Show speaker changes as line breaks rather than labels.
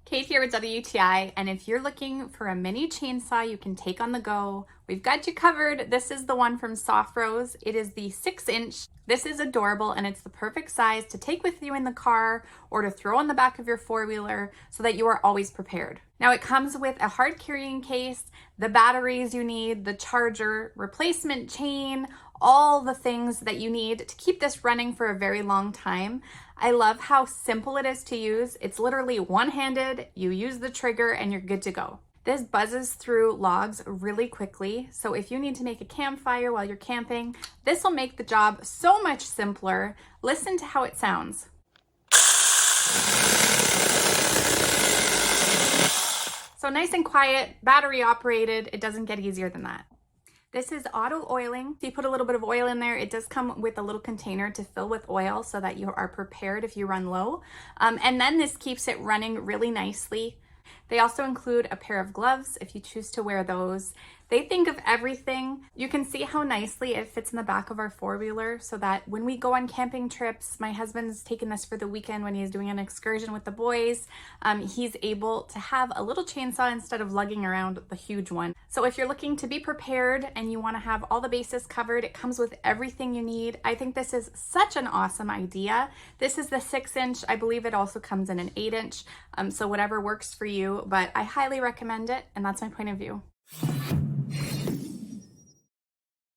Kate here with WTI, and if you're looking for a mini chainsaw you can take on the go, we've got you covered. This is the one from Sofrose. It is the 6-inch. This is adorable and it's the perfect size to take with you in the car or to throw on the back of your four-wheeler so that you are always prepared. Now it comes with a hard carrying case, the batteries you need, the charger, replacement chain, all the things that you need to keep this running for a very long time. I love how simple it is to use. It's literally one-handed, you use the trigger and you're good to go. This buzzes through logs really quickly, so if you need to make a campfire while you're camping, this will make the job so much simpler. Listen to how it sounds. So nice and quiet, battery operated, it doesn't get easier than that. This is auto oiling. So you put a little bit of oil in there. It does come with a little container to fill with oil so that you are prepared if you run low. And then this keeps it running really nicely. They also include a pair of gloves if you choose to wear those. They think of everything. You can see how nicely it fits in the back of our four-wheeler so that when we go on camping trips, my husband's taken this for the weekend when he's doing an excursion with the boys, he's able to have a little chainsaw instead of lugging around the huge one. So if you're looking to be prepared and you want to have all the bases covered, it comes with everything you need. I think this is such an awesome idea. This is the 6-inch. I believe it also comes in an 8-inch, so whatever works for you, but I highly recommend it, and that's my point of view.